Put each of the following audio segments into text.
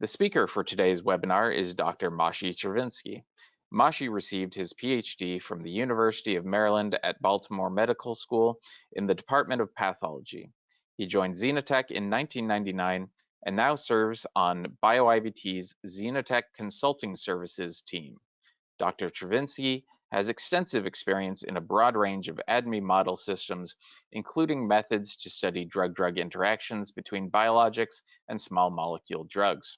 The speaker for today's webinar is Dr. Mashi Chervinsky. Mashi received his PhD from the University of Maryland at Baltimore Medical School in the Department of Pathology. He joined Xenotech in 1999 and now serves on BioIVT's Xenotech Consulting Services team. Dr. Chervinsky has extensive experience in a broad range of ADME model systems, including methods to study drug-drug interactions between biologics and small molecule drugs.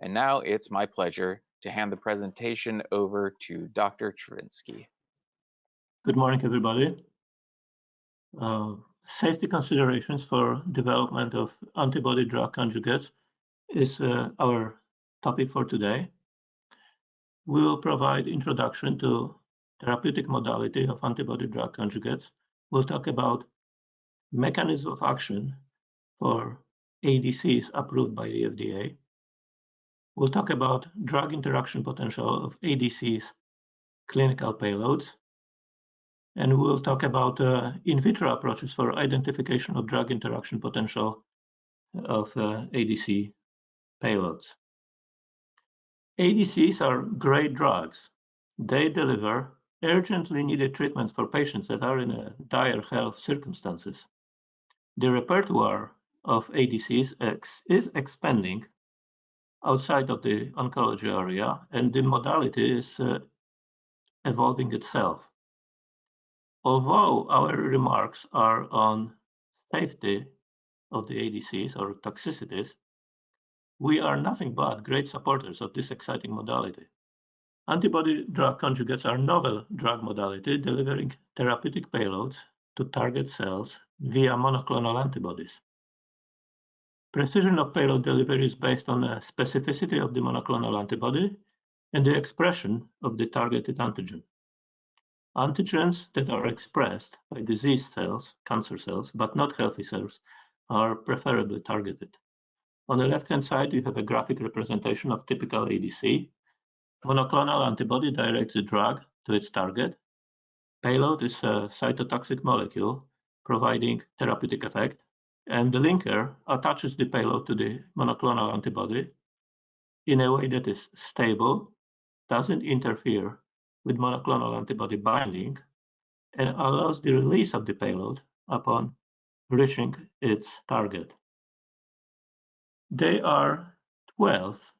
And now it's my pleasure to hand the presentation over to Dr. Chervinsky. Good morning, everybody. Safety considerations for development of antibody-drug conjugates is our topic for today. We will provide introduction to therapeutic modality of antibody-drug conjugates. We'll talk about mechanism of action for ADCs approved by the FDA. We'll talk about drug interaction potential of ADCs clinical payloads. And we'll talk about in vitro approaches for identification of drug interaction potential of ADC payloads. ADCs are great drugs. They deliver urgently needed treatments for patients that are in dire health circumstances. The repertoire of ADCs is expanding outside of the oncology area, and the modality is evolving itself. Although our remarks are on safety of the ADCs or toxicities, we are nothing but great supporters of this exciting modality. Antibody-drug conjugates are novel drug modality delivering therapeutic payloads to target cells via monoclonal antibodies. Precision of payload delivery is based on the specificity of the monoclonal antibody and the expression of the targeted antigen. Antigens that are expressed by diseased cells, cancer cells, but not healthy cells, are preferably targeted. On the left-hand side, you have a graphic representation of typical ADC. Monoclonal antibody directs the drug to its target. Payload is a cytotoxic molecule providing therapeutic effect, and the linker attaches the payload to the monoclonal antibody in a way that is stable, doesn't interfere with monoclonal antibody binding, and allows the release of the payload upon reaching its target. There are 12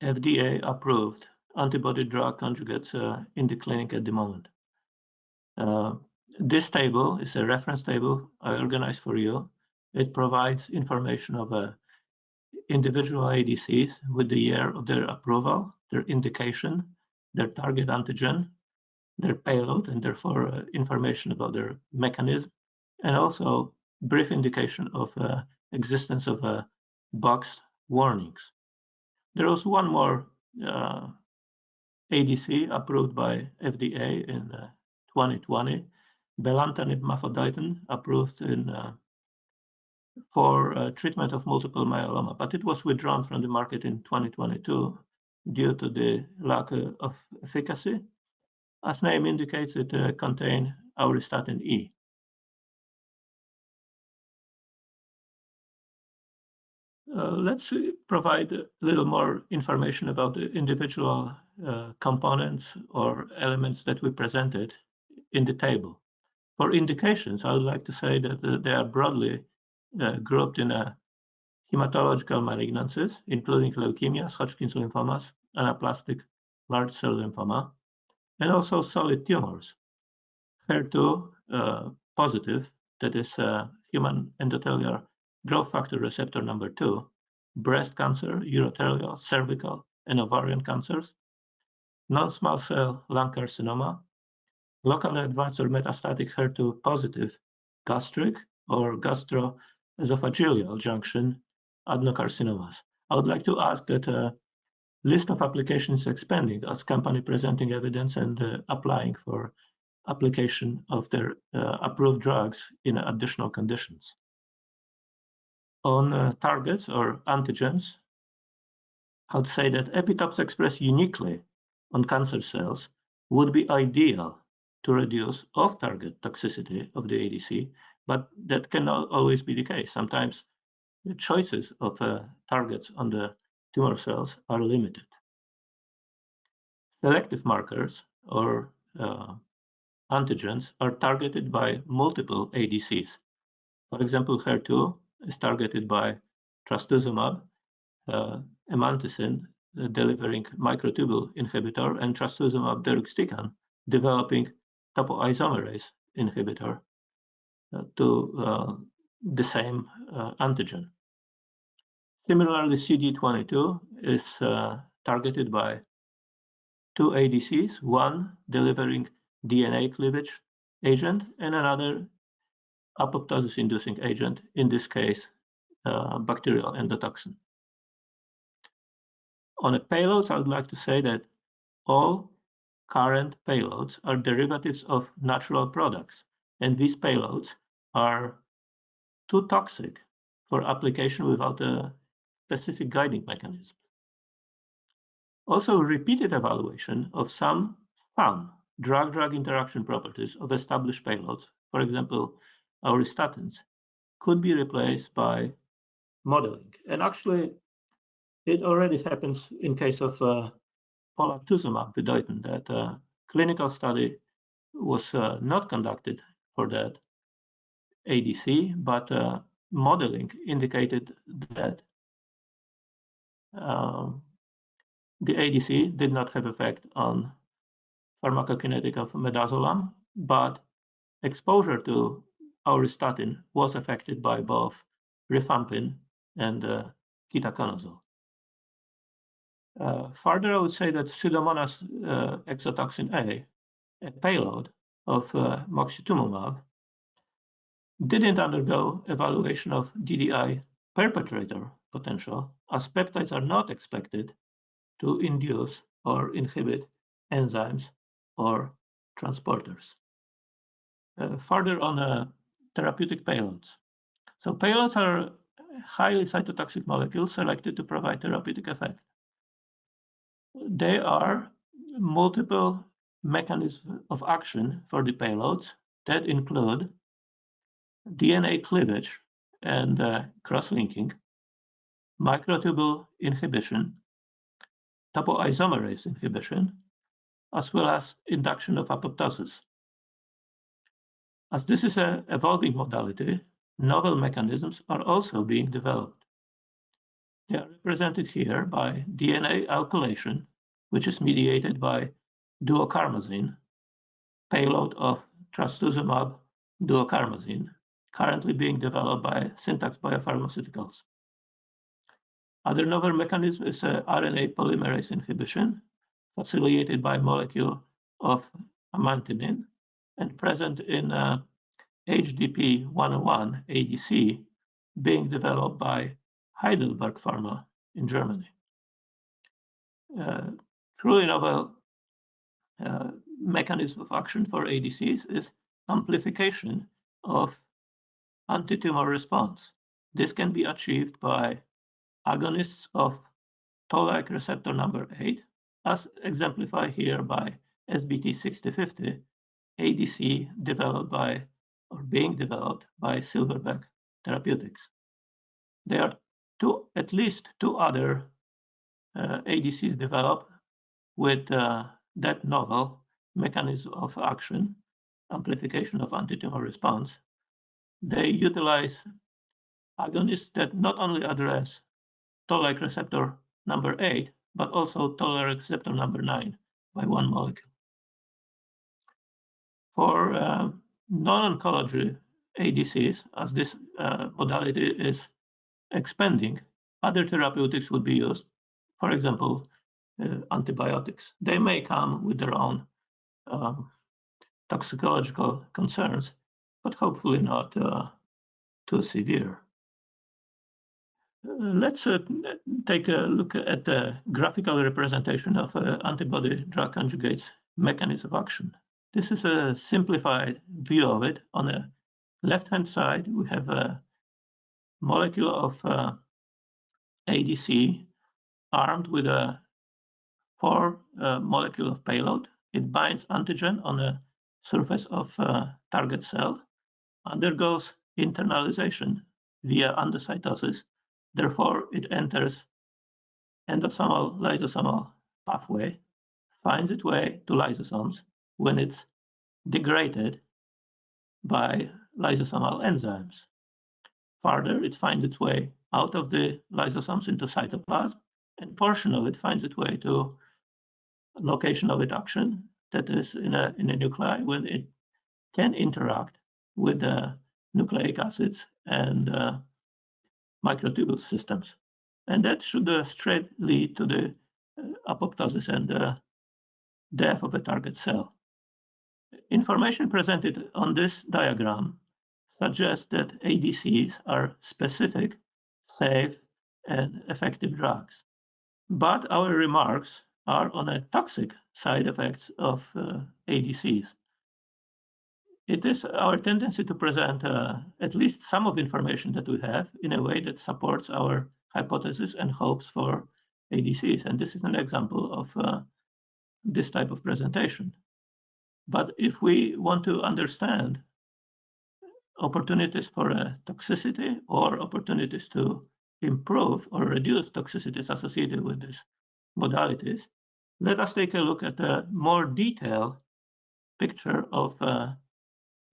FDA-approved antibody-drug conjugates in the clinic at the moment. This table is a reference table I organized for you. It provides information of individual ADCs with the year of their approval, their indication, their target antigen, their payload, and therefore information about their mechanism, and also brief indication of existence of box warnings. There was one more ADC approved by FDA in 2020, belantamab mafodotin, approved for treatment of multiple myeloma, but it was withdrawn from the market in 2022 due to the lack of efficacy. As name indicates, it contains auristatin E. Let's provide a little more information about the individual components or elements that we presented in the table. For indications, I would like to say that they are broadly grouped in hematological malignancies, including leukemias, Hodgkin's lymphomas, anaplastic large cell lymphoma, and also solid tumors. HER2 positive, that is human endothelial growth factor receptor number 2, breast cancer, urothelial, cervical, and ovarian cancers, non-small cell lung carcinoma, locally advanced or metastatic HER2 positive gastric or gastroesophageal junction adenocarcinomas. I would like to ask that list of applications expanding as company presenting evidence and applying for application of their approved drugs in additional conditions. On targets or antigens, I would say that epitopes expressed uniquely on cancer cells would be ideal to reduce off-target toxicity of the ADC, but that cannot always be the case. Sometimes the choices of targets on the tumor cells are limited. Selective markers or antigens are targeted by multiple ADCs. For example, HER2 is targeted by trastuzumab, emantecin delivering microtubule inhibitor, and trastuzumab deruxtecan developing topoisomerase inhibitor to the same antigen. Similarly, CD22 is targeted by two ADCs, one delivering DNA cleavage agent and another apoptosis-inducing agent, in this case, bacterial endotoxin. On the payloads, I would like to say that all current payloads are derivatives of natural products, and these payloads are too toxic for application without a specific guiding mechanism. Also, repeated evaluation of some drug-drug interaction properties of established payloads, for example, auristatins, could be replaced by modeling. And actually, it already happens in case of polatuzumab vedotin, that a clinical study was not conducted for that ADC, but modeling indicated that the ADC did not have effect on pharmacokinetic of midazolam, but exposure to auristatin was affected by both rifampin and ketoconazole. Further, I would say that Pseudomonas exotoxin A, a payload of moxetumomab, didn't undergo evaluation of DDI perpetrator potential, as peptides are not expected to induce or inhibit enzymes or transporters. Further on therapeutic payloads. So payloads are highly cytotoxic molecules selected to provide therapeutic effect. They are multiple mechanisms of action for the payloads that include DNA cleavage and cross-linking, microtubule inhibition, topoisomerase inhibition, as well as induction of apoptosis. As this is an evolving modality, novel mechanisms are also being developed. They are represented here by DNA alkylation, which is mediated by duocarmazine, payload of trastuzumab duocarmazine, currently being developed by Syntax Biopharmaceuticals. Other novel mechanism is RNA polymerase inhibition, facilitated by molecule of amantinin and present in HDP-101 ADC being developed by Heidelberg Pharma in Germany. Truly novel mechanism of action for ADCs is amplification of anti-tumor response. This can be achieved by agonists of toll-like receptor number 8, as exemplified here by SBT6050, ADC developed by or being developed by Silverback Therapeutics. There are at least two other ADCs developed with that novel mechanism of action, amplification of anti-tumor response. They utilize agonists that not only address toll-like receptor number 8, but also toll-like receptor number 9 by one molecule. For non-oncology ADCs, as this modality is expanding, other therapeutics would be used. For example, antibiotics. They may come with their own toxicological concerns, but hopefully not too severe. Let's take a look at the graphical representation of antibody-drug conjugates mechanism of action. This is a simplified view of it. On the left-hand side, we have a molecule of ADC armed with a 4-molecule of payload. It binds antigen on the surface of target cell, undergoes internalization via endocytosis, Therefore, it enters endosomal lysosomal pathway, finds its way to lysosomes when it's degraded by lysosomal enzymes. Further, it finds its way out of the lysosomes into cytoplasm, and portion of it finds its way to location of action, that is in a nuclei, when it can interact with the nucleic acids and microtubule systems. And that should straight lead to the apoptosis and death of a target cell. Information presented on this diagram suggests that ADCs are specific, safe, and effective drugs. But our remarks are on the toxic side effects of ADCs. It is our tendency to present at least some of the information that we have in a way that supports our hypothesis and hopes for ADCs. And this is an example of this type of presentation. But if we want to understand opportunities for toxicity or opportunities to improve or reduce toxicities associated with these modalities, let us take a look at a more detailed picture of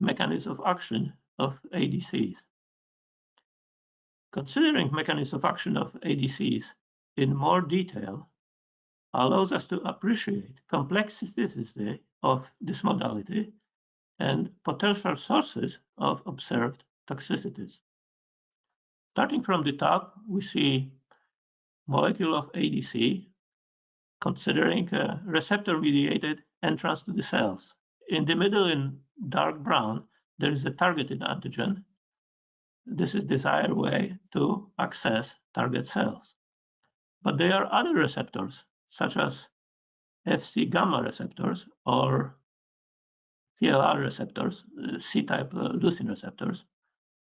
mechanism of action of ADCs. Considering mechanism of action of ADCs in more detail allows us to appreciate complexity of this modality and potential sources of observed toxicities. Starting from the top, we see molecule of ADC considering a receptor-mediated entrance to the cells. In the middle, in dark brown, there is a targeted antigen. This is desired way to access target cells. But there are other receptors, such as Fc gamma receptors or TLR receptors, C-type leucine receptors,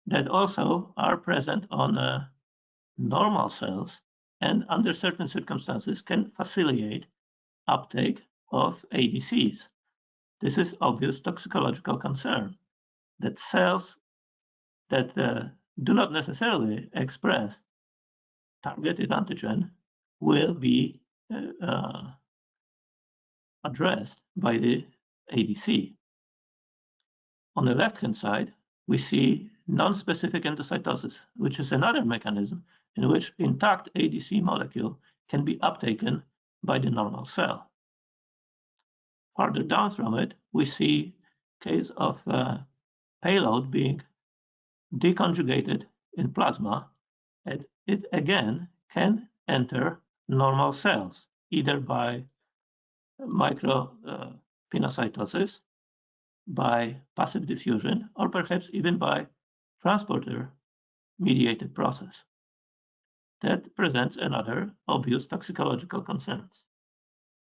that also are present on normal cells and under certain circumstances can facilitate uptake of ADCs. This is obvious toxicological concern that cells that do not necessarily express targeted antigen will be addressed by the ADC. On the left-hand side, we see non-specific endocytosis, which is another mechanism in which intact ADC molecule can be uptaken by the normal cell. Further down from it, we see case of payload being deconjugated in plasma, and it again can enter normal cells, either by micropinocytosis, by passive diffusion, or perhaps even by transporter-mediated process. That presents another obvious toxicological concerns.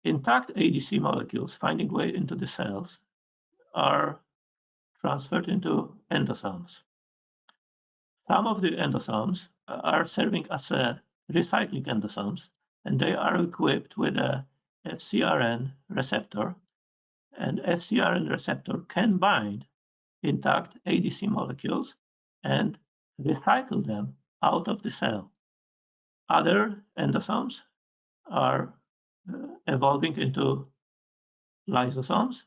Intact ADC molecules finding way into the cells are transferred into endosomes. Some of the endosomes are serving as recycling endosomes, and they are equipped with a FcRn receptor, and FcRn receptor can bind intact ADC molecules and recycle them out of the cell. Other endosomes are evolving into lysosomes,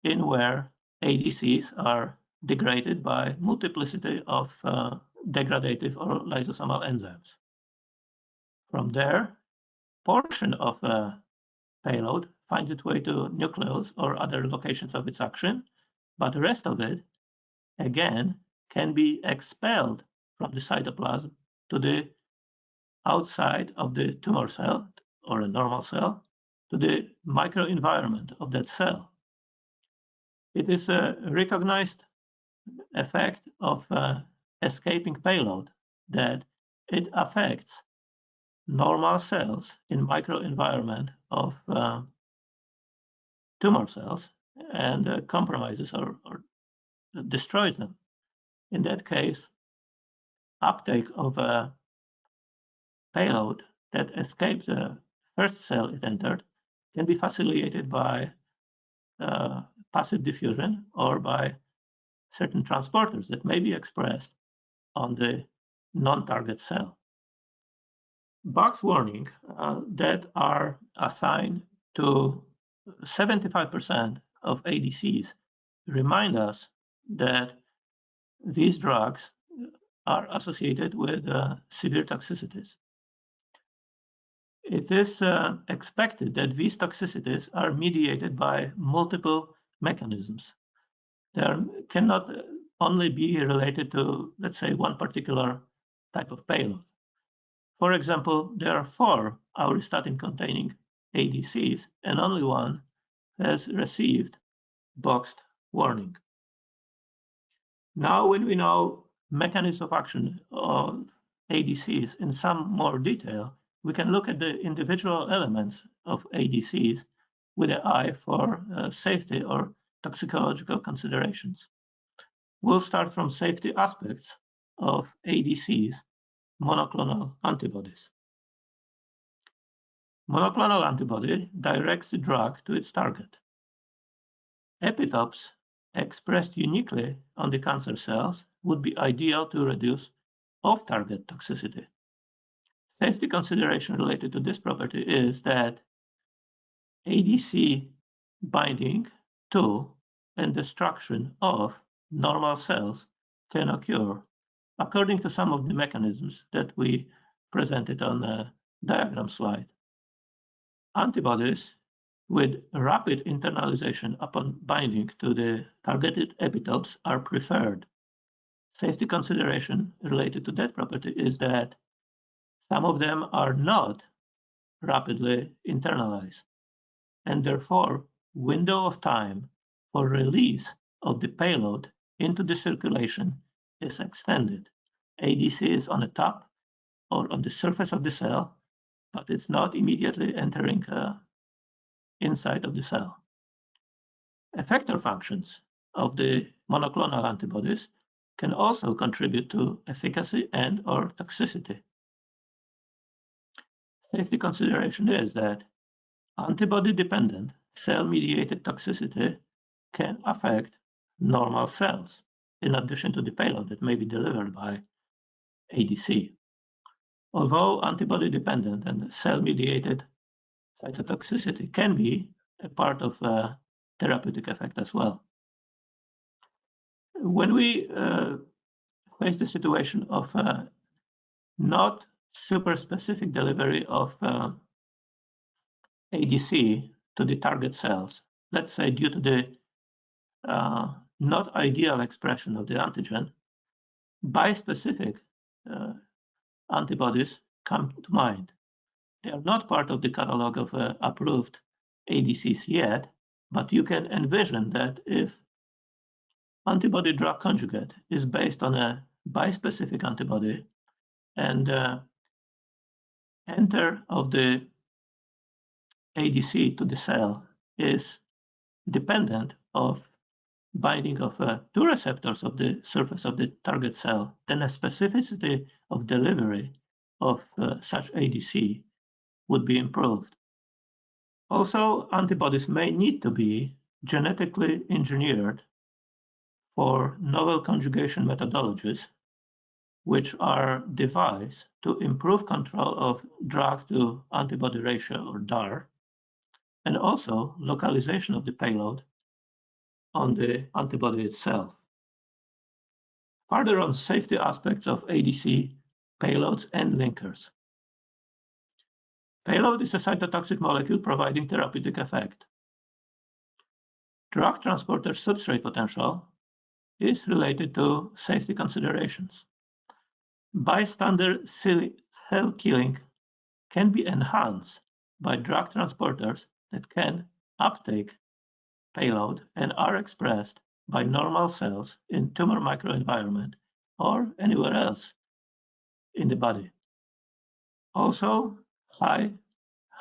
in where ADCs are degraded by multiplicity of degradative or lysosomal enzymes. From there, portion of payload finds its way to nucleus or other locations of its action, but the rest of it, again, can be expelled from the cytoplasm to the outside of the tumor cell or a normal cell, to the microenvironment of that cell. It is a recognized effect of escaping payload that it affects normal cells in microenvironment of tumor cells and compromises or destroys them. In that case, uptake of a payload that escaped the first cell it entered can be facilitated by passive diffusion or by certain transporters that may be expressed on the non-target cell. box warning that are assigned to 75% of ADCs remind us that these drugs are associated with severe toxicities. It is expected that these toxicities are mediated by multiple mechanisms. They cannot only be related to, let's say, one particular type of payload. For example, there are 4 auristatin-containing ADCs, and only one has received boxed warning. Now, when we know mechanism of action of ADCs in some more detail, we can look at the individual elements of ADCs with an eye for safety or toxicological considerations. We'll start from safety aspects of ADCs, monoclonal antibodies. Monoclonal antibody directs the drug to its target. Epitopes expressed uniquely on the cancer cells would be ideal to reduce off-target toxicity. Safety consideration related to this property is that ADC binding to and destruction of normal cells can occur according to some of the mechanisms that we presented on the diagram slide. Antibodies with rapid internalization upon binding to the targeted epitopes are preferred. Safety consideration related to that property is that some of them are not rapidly internalized, and therefore window of time for release of the payload into the circulation is extended. ADC is on the top or on the surface of the cell, but it's not immediately entering inside of the cell. Effector functions of the monoclonal antibodies can also contribute to efficacy and or toxicity. Safety consideration is that antibody-dependent cell-mediated toxicity can affect normal cells, in addition to the payload that may be delivered by ADC. Although antibody-dependent and cell-mediated cytotoxicity can be a part of a therapeutic effect as well. When we face the situation of not super specific delivery of ADC to the target cells, let's say due to the not ideal expression of the antigen, bispecific antibodies come to mind. They are not part of the catalog of approved ADCs yet, but you can envision that if antibody-drug conjugate is based on a bispecific antibody and enter of the ADC to the cell is dependent of binding of 2 receptors of the surface of the target cell, then a specificity of delivery of such ADC would be improved. Also, antibodies may need to be genetically engineered for novel conjugation methodologies, which are devised to improve control of drug to antibody ratio or DAR, and also localization of the payload on the antibody itself. Further on safety aspects of ADC payloads and linkers. Payload is a cytotoxic molecule providing therapeutic effect. Drug transporter substrate potential is related to safety considerations. Bystander cell killing can be enhanced by drug transporters that can uptake payload and are expressed by normal cells in tumor microenvironment or anywhere else in the body. Also, high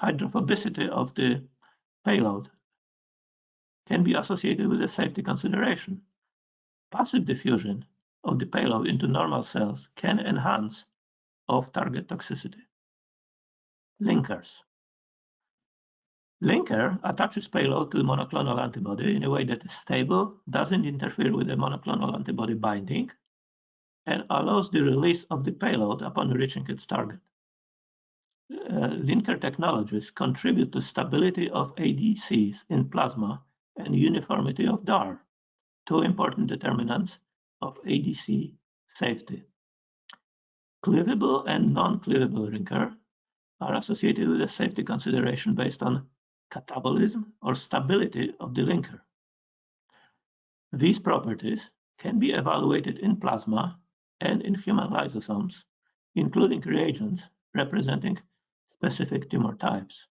hydrophobicity of the payload can be associated with a safety consideration. Passive diffusion of the payload into normal cells can enhance off-target toxicity. Linkers. Linker attaches payload to the monoclonal antibody in a way that is stable, doesn't interfere with the monoclonal antibody binding, and allows the release of the payload upon reaching its target. linker technologies contribute to stability of ADCs in plasma and uniformity of DAR, two important determinants of ADC safety. Cleavable and non-cleavable linker are associated with a safety consideration based on catabolism or stability of the linker. These properties can be evaluated in plasma and in human lysosomes, including reagents representing specific tumor types.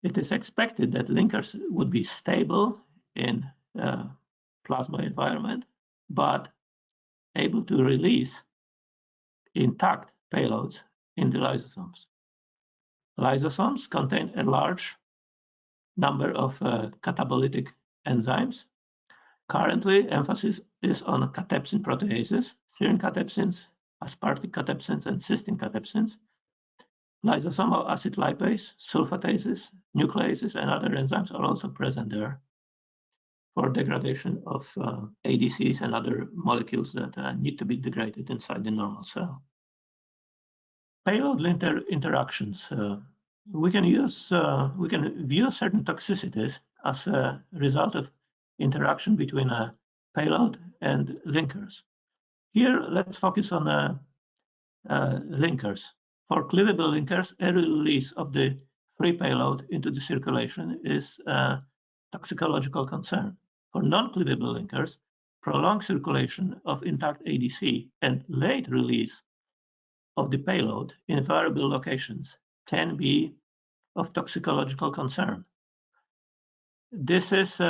It is expected that linkers would be stable in plasma environment, but able to release intact payloads in the lysosomes. Lysosomes contain a large number of catabolytic enzymes. Currently, emphasis is on catepsin proteases, serine catepsins, aspartic catepsins, and cysteine catepsins. Lysosomal acid lipase, sulfatases, nucleases, and other enzymes are also present there for degradation of ADCs and other molecules that need to be degraded inside the normal cell. Payload-linker interactions. We can view certain toxicities as a result of interaction between a payload and linkers. Here, let's focus on linkers. For cleavable linkers, a release of the free payload into the circulation is a toxicological concern. For non-cleavable linkers, prolonged circulation of intact ADC and late release of the payload in variable locations can be of toxicological concern. This is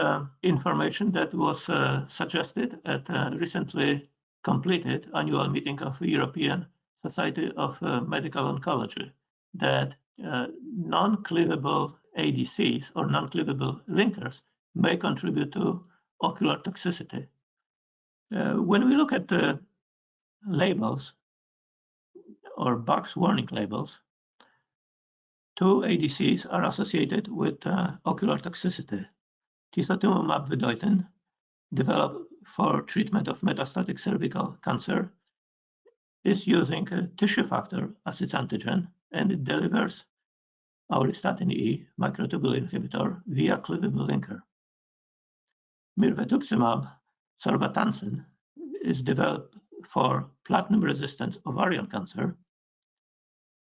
information that was suggested at a recently completed annual meeting of the European Society of Medical Oncology, that non-cleavable ADCs or non-cleavable linkers may contribute to ocular toxicity. When we look at the labels or box warning labels, two ADCs are associated with ocular toxicity. Tisotumumab vedotin, developed for treatment of metastatic cervical cancer, is using a tissue factor as its antigen, and it delivers auristatin E microtubule inhibitor via cleavable linker. Mirvetuximab sorbatansine is developed for platinum-resistant ovarian cancer.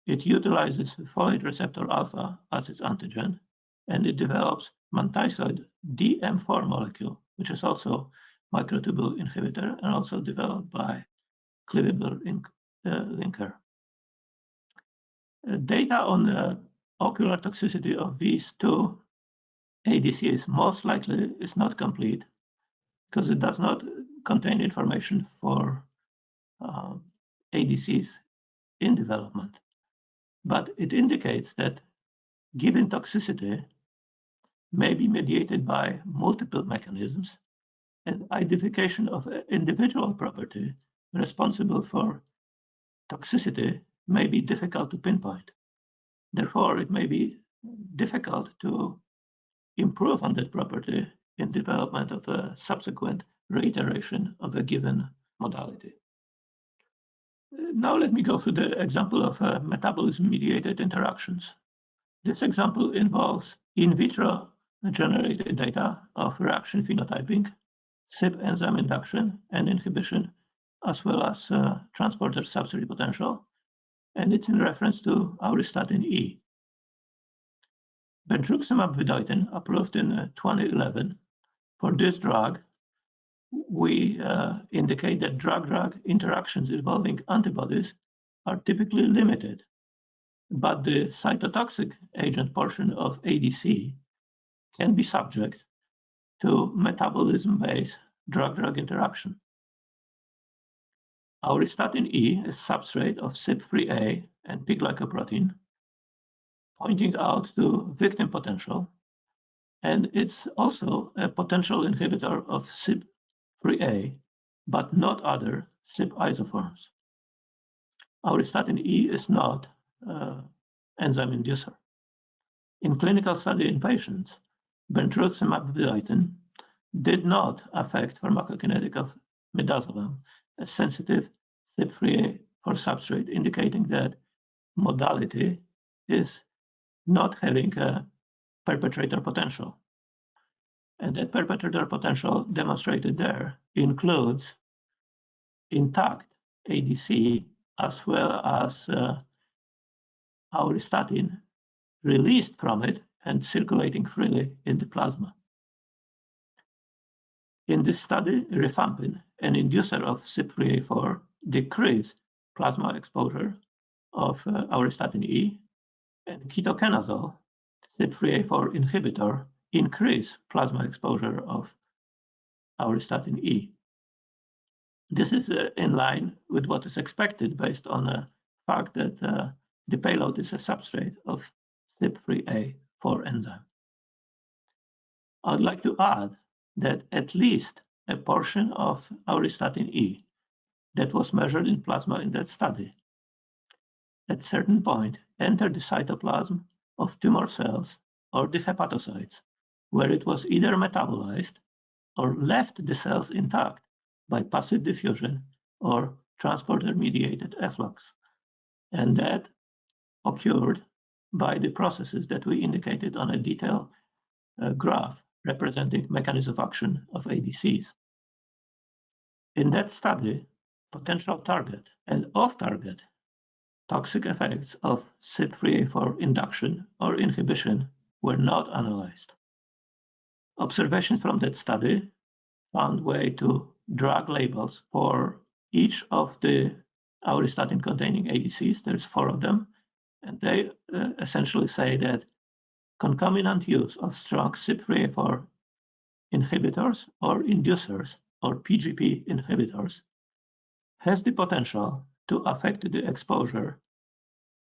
It utilizes folate receptor alpha as its antigen, and it develops mantisoid DM4 molecule, which is also microtubule inhibitor and also developed by cleavable linker. Data on the ocular toxicity of these two ADCs most likely is not complete because it does not contain information for ADCs in development. But it indicates that given toxicity may be mediated by multiple mechanisms, and identification of individual property responsible for toxicity may be difficult to pinpoint. Therefore, it may be difficult to improve on that property in development of a subsequent reiteration of a given modality. Now let me go through the example of metabolism-mediated interactions. This example involves in vitro generated data of reaction phenotyping, CYP enzyme induction and inhibition, as well as transporter substrate potential, and it's in reference to auristatin E. Bendruximab vedotin, approved in 2011, for this drug, we indicate that drug-drug interactions involving antibodies are typically limited, but the cytotoxic agent portion of ADC can be subject to metabolism-based drug-drug interaction. Auristatin E is substrate of CYP3A and P-glycoprotein, pointing out to victim potential, and it's also a potential inhibitor of CYP3A, but not other CYP isoforms. Auristatin E is not enzyme inducer. In clinical study in patients, bendruximab vedotin did not affect pharmacokinetic of midazolam, a sensitive CYP3A for substrate, indicating that modality is not having a perpetrator potential. And that perpetrator potential demonstrated there includes intact ADC as well as auristatin released from it and circulating freely in the plasma. In this study, rifampin, an inducer of CYP3A4, decreased plasma exposure of auristatin E, and ketoconazole, CYP3A4 inhibitor, increased plasma exposure of auristatin E. This is in line with what is expected based on the fact that the payload is a substrate of CYP3A4 enzyme. I'd like to add that at least a portion of auristatin E that was measured in plasma in that study at a certain point entered the cytoplasm of tumor cells or the hepatocytes, where it was either metabolized or left the cells intact by passive diffusion or transporter-mediated efflux. And that occurred by the processes that we indicated on a detailed graph representing mechanism of action of ADCs. In that study, potential target and off-target toxic effects of CYP3A4 induction or inhibition were not analyzed. Observations from that study found way to drug labels for each of the auristatin-containing ADCs. There's 4 of them, and they essentially say that concomitant use of strong CYP3A4 inhibitors or inducers or PGP inhibitors has the potential to affect the exposure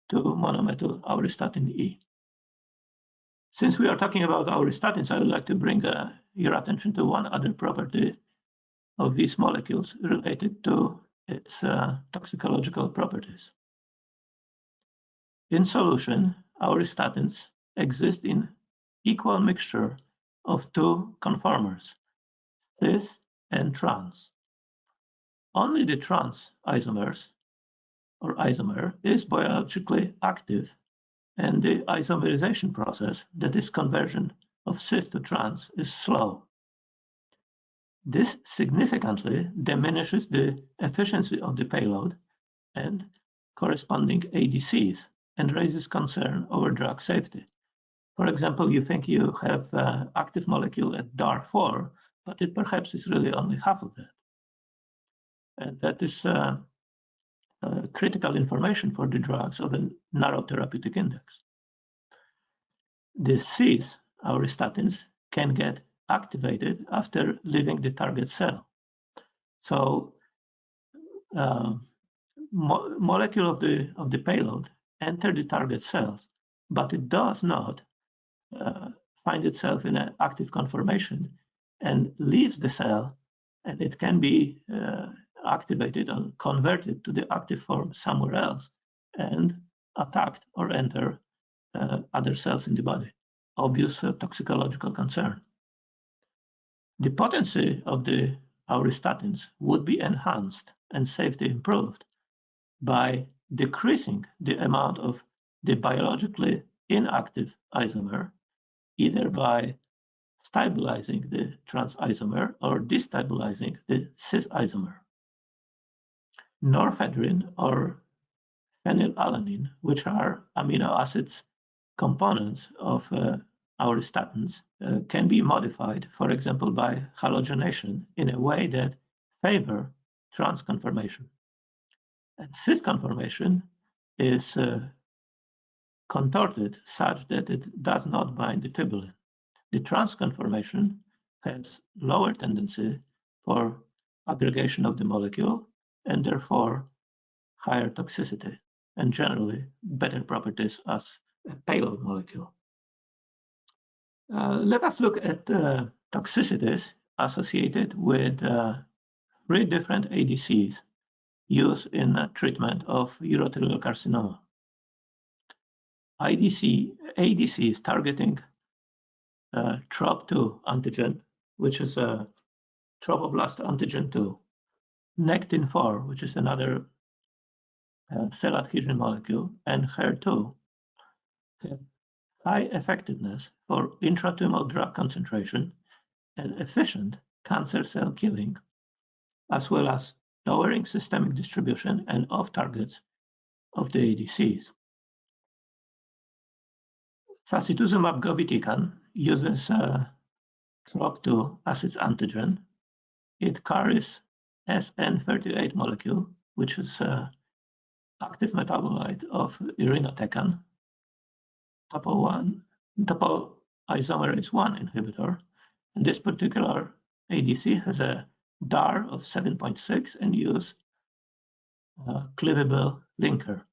to monomethyl auristatin E. Since we are talking about auristatins, I would like to bring your attention to one other property of these molecules related to its toxicological properties. In solution, auristatins exist in equal mixture of 2 conformers, cis and trans. Only the trans isomers or isomer is biologically active, and the isomerization process, that is conversion of cis to trans, is slow. This significantly diminishes the efficiency of the payload and corresponding ADCs and raises concern over drug safety. For example, you think you have an active molecule at DAR 4, but it perhaps is really only half of that. And that is critical information for the drugs of a narrow therapeutic index. The cis auristatins can get activated after leaving the target cell. So molecule of the payload enter the target cells, but it does not find itself in an active conformation and leaves the cell, and it can be activated or converted to the active form somewhere else and attacked or enter other cells in the body. Obvious toxicological concern. The potency of the auristatins would be enhanced and safety improved by decreasing the amount of the biologically inactive isomer, either by stabilizing the trans isomer or destabilizing the cis isomer. Norepinephrine or phenylalanine, which are amino acids components of auristatins, can be modified, for example, by halogenation in a way that favor trans conformation. And cis conformation is contorted such that it does not bind the tubulin. The trans conformation has lower tendency for aggregation of the molecule and therefore higher toxicity and generally better properties as a payload molecule. Let us look at toxicities associated with 3 different ADCs used in treatment of urothelial carcinoma. ADC is targeting TROP2 antigen, which is a trophoblast antigen 2, Nectin-4, which is another cell adhesion molecule, and HER2 have high effectiveness for intratumoral drug concentration and efficient cancer cell killing, as well as lowering systemic distribution and off-targets of the ADCs. Sacituzumab govitecan uses TROP2 as its antigen. It carries SN38 molecule, which is active metabolite of irinotecan, topoisomerase 1 inhibitor. And this particular ADC has a DAR of 7.6 and use cleavable linker.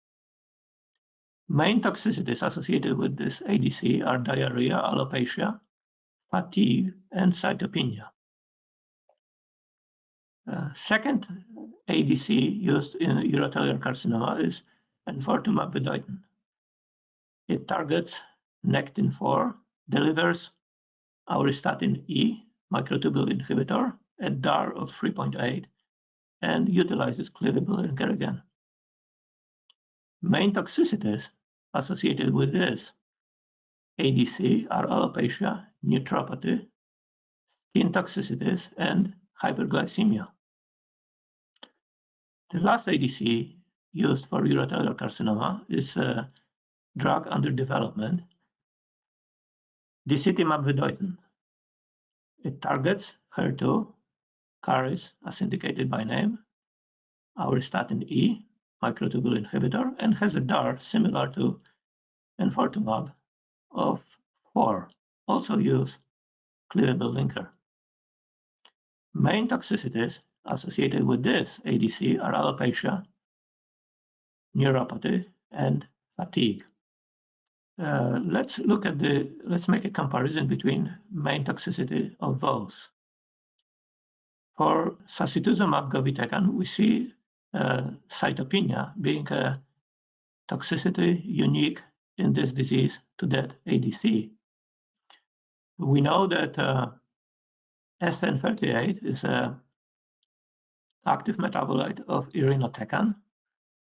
Main toxicities associated with this ADC are diarrhea, alopecia, fatigue, and cytopenia. Second ADC used in urothelial carcinoma is enfortumab vedotin. It targets Nectin-4, delivers auristatin E microtubule inhibitor at DAR of 3.8, and utilizes cleavable linker again. Main toxicities associated with this ADC are alopecia, neutropathy, skin toxicities, and hyperglycemia. The last ADC used for urothelial carcinoma is a drug under development, disitamab vedotin. It targets HER2, carries, as indicated by name, auristatin E microtubule inhibitor, and has a DAR similar to enfortumab of 4, also use cleavable linker. Main toxicities associated with this ADC are alopecia, neuropathy, and fatigue. Let's make a comparison between main toxicity of those. For sacituzumab govitecan, we see cytopenia being a toxicity unique in this disease to that ADC. We know that SN38 is an active metabolite of irinotecan,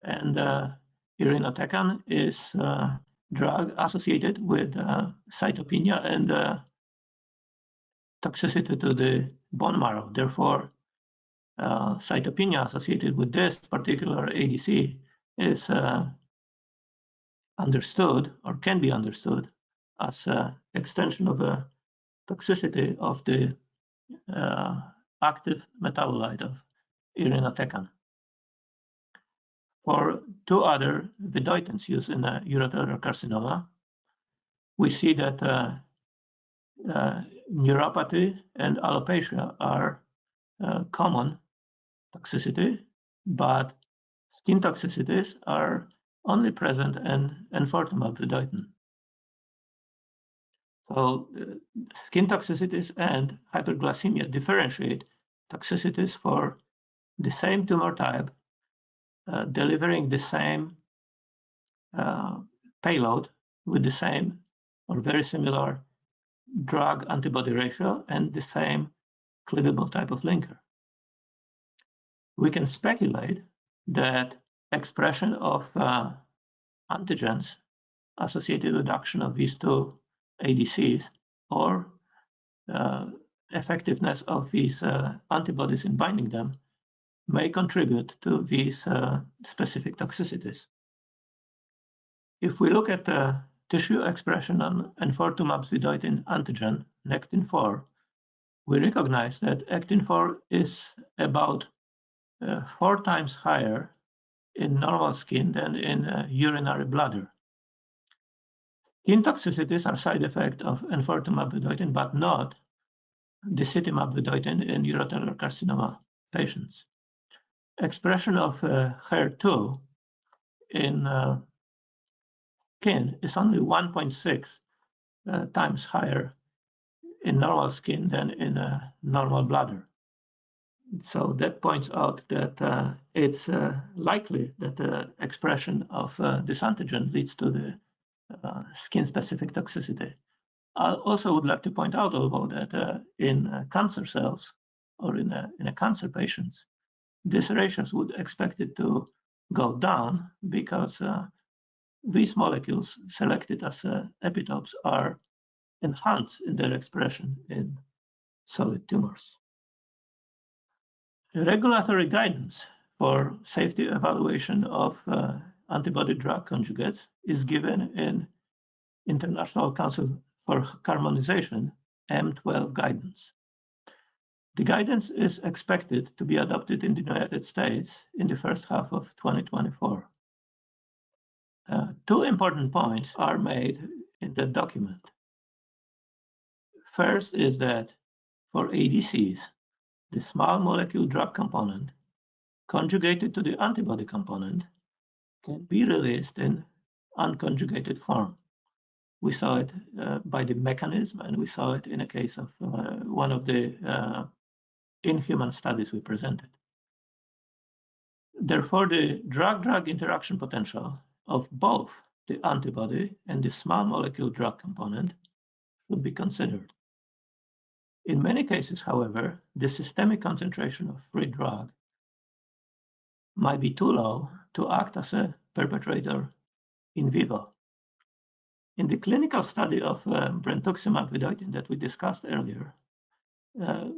and irinotecan is a drug associated with cytopenia and toxicity to the bone marrow. Therefore, cytopenia associated with this particular ADC is understood, or can be understood, as an extension of the toxicity of the active metabolite of irinotecan. For two other vedoitins used in urothelial carcinoma, we see that neuropathy and alopecia are common toxicity, but skin toxicities are only present in enfortumab vedotin. So skin toxicities and hyperglycemia differentiate toxicities for the same tumor type, delivering the same payload with the same or very similar drug antibody ratio and the same cleavable type of linker. We can speculate that expression of antigens associated with action of these two ADCs or effectiveness of these antibodies in binding them may contribute to these specific toxicities. If we look at tissue expression on enfortumab vedotin antigen, Nectin-4, we recognize that Nectin-4 is about 4 times higher in normal skin than in urinary bladder. Skin toxicities are side effect of enfortumab vedotin, but not disitamab vedotin in urothelial carcinoma patients. Expression of HER2 in skin is only 1.6 times higher in normal skin than in a normal bladder. So that points out that it's likely that the expression of this antigen leads to the skin-specific toxicity. I also would like to point out, although, that in cancer cells or in a cancer patients, these ratios would expect it to go down because these molecules selected as epitopes are enhanced in their expression in solid tumors. Regulatory guidance for safety evaluation of antibody-drug conjugates is given in International Council for Harmonization M12 guidance. The guidance is expected to be adopted in the United States in the first half of 2024. Two important points are made in the document. First is that for ADCs, the small molecule drug component conjugated to the antibody component can be released in unconjugated form. We saw it by the mechanism, and we saw it in a case of one of the in-human studies we presented. Therefore, the drug-drug interaction potential of both the antibody and the small molecule drug component should be considered. In many cases, however, the systemic concentration of free drug might be too low to act as a perpetrator in vivo. In the clinical study of brentuximab vedotin that we discussed earlier,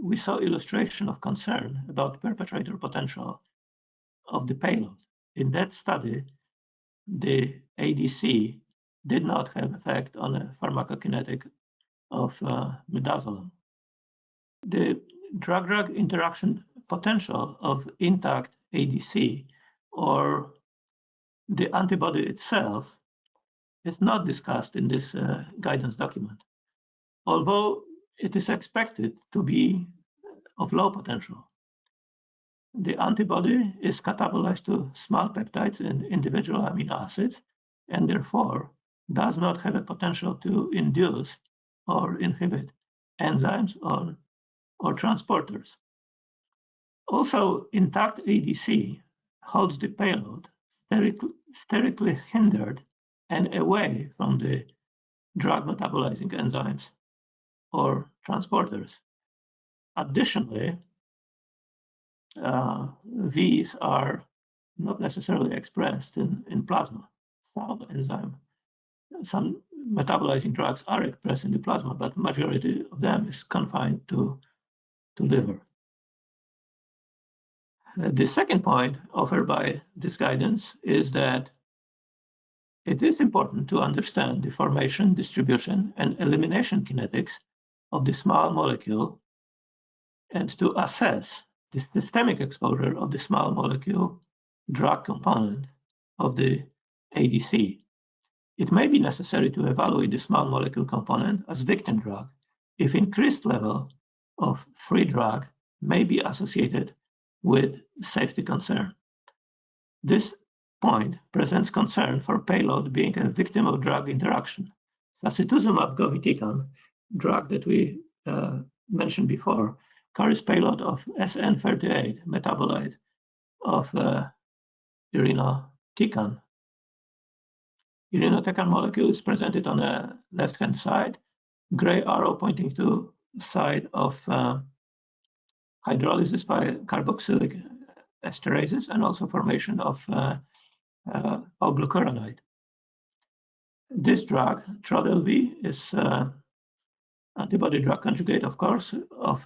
we saw illustration of concern about perpetrator potential of the payload. In that study, the ADC did not have effect on the pharmacokinetic of midazolam. The drug-drug interaction potential of intact ADC or the antibody itself is not discussed in this guidance document, although it is expected to be of low potential. The antibody is catabolized to small peptides in individual amino acids and therefore does not have a potential to induce or inhibit enzymes or transporters. Also, intact ADC holds the payload sterically hindered and away from the drug metabolizing enzymes or transporters. Additionally, these are not necessarily expressed in plasma. Some metabolizing drugs are expressed in the plasma, but majority of them is confined to liver. The second point offered by this guidance is that it is important to understand the formation, distribution, and elimination kinetics of the small molecule and to assess the systemic exposure of the small molecule drug component of the ADC. It may be necessary to evaluate the small molecule component as victim drug if increased level of free drug may be associated with safety concern. This point presents concern for payload being a victim of drug interaction. Sacituzumab govitecan, drug that we mentioned before, carries payload of SN38 metabolite of irinotecan. Irinotecan molecule is presented on the left-hand side, gray arrow pointing to side of hydrolysis by carboxylic esterases and also formation of glucuronide. This drug, Trodelvy, is antibody-drug conjugate, of course, of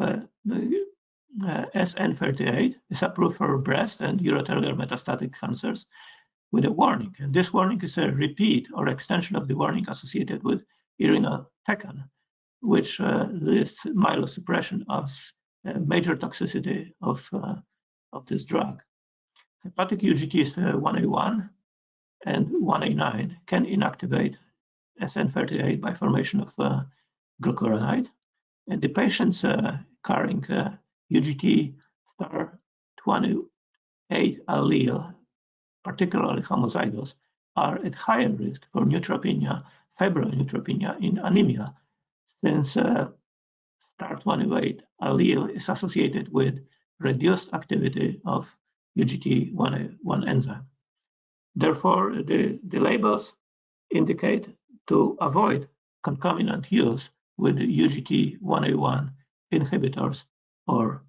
SN38, is approved for breast and urothelial metastatic cancers with a warning. And this warning is a repeat or extension of the warning associated with irinotecan, which lists myelosuppression as a major toxicity of this drug. Hepatic UGTs 1A1 and 1A9 can inactivate SN38 by formation of glucuronide, and the patients carrying UGT star 28 allele, particularly homozygous, are at higher risk for neutropenia, febrile neutropenia in anemia, since STAR28 allele is associated with reduced activity of UGT1A1 enzyme. Therefore, the labels indicate to avoid concomitant use with UGT1A1 inhibitors or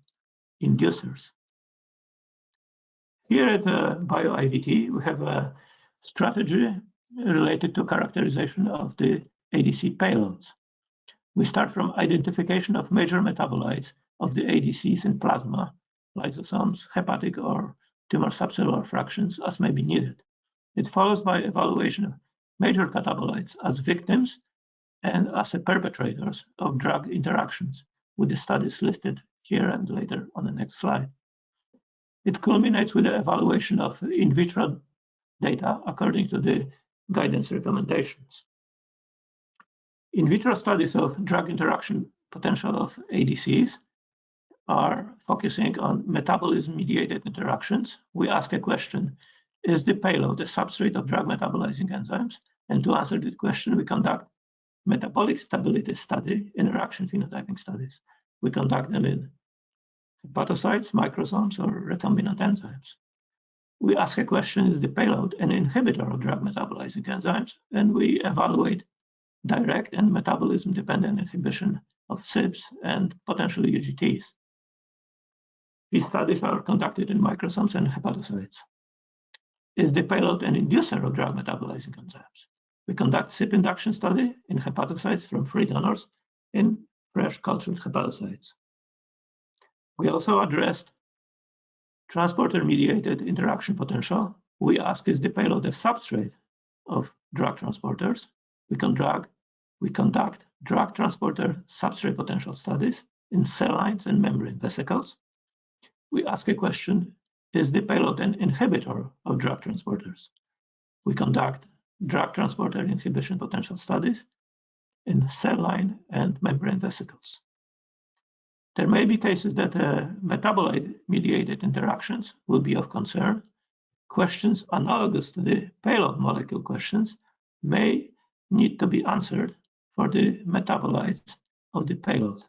inducers. Here at BioIVT, we have a strategy related to characterization of the ADC payloads. We start from identification of major metabolites of the ADCs in plasma, lysosomes, hepatic or tumor subcellular fractions as may be needed. It follows by evaluation of major catabolites as victims and as perpetrators of drug interactions, with the studies listed here and later on the next slide. It culminates with the evaluation of in vitro data according to the guidance recommendations. In vitro studies of drug interaction potential of ADCs are focusing on metabolism-mediated interactions. We ask a question, is the payload a substrate of drug metabolizing enzymes? And to answer this question, we conduct metabolic stability study, interaction phenotyping studies. We conduct them in hepatocytes, microsomes, or recombinant enzymes. We ask a question, is the payload an inhibitor of drug metabolizing enzymes? And we evaluate direct and metabolism-dependent inhibition of CYPs and potentially UGTs. These studies are conducted in microsomes and hepatocytes. Is the payload an inducer of drug metabolizing enzymes? We conduct CYP induction study in hepatocytes from free donors in fresh cultured hepatocytes. We also addressed transporter-mediated interaction potential. We ask, is the payload a substrate of drug transporters? We conduct drug transporter substrate potential studies in cell lines and membrane vesicles. We ask a question, is the payload an inhibitor of drug transporters? We conduct drug transporter inhibition potential studies in cell line and membrane vesicles. There may be cases that metabolite-mediated interactions will be of concern. Questions analogous to the payload molecule questions may need to be answered for the metabolites of the payload,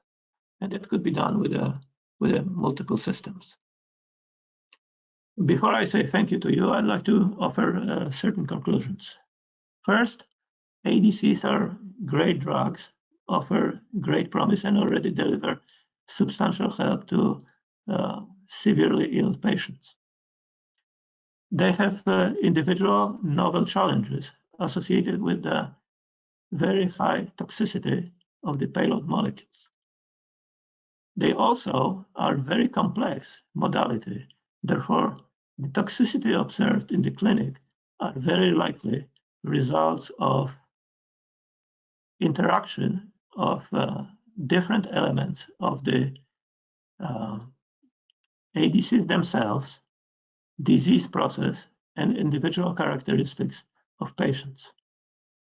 and it could be done with multiple systems. Before I say thank you to you, I'd like to offer certain conclusions. First, ADCs are great drugs, offer great promise, and already deliver substantial help to severely ill patients. They have individual novel challenges associated with the very high toxicity of the payload molecules. They also are very complex modality. Therefore, the toxicity observed in the clinic are very likely results of interaction of different elements of the ADCs themselves, disease process, and individual characteristics of patients.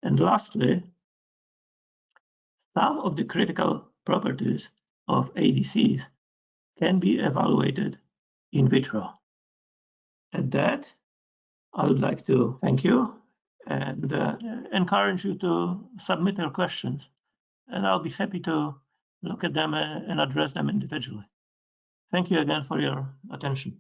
And lastly, some of the critical properties of ADCs can be evaluated in vitro. At that, I would like to thank you and encourage you to submit your questions, and I'll be happy to look at them and address them individually. Thank you again for your attention.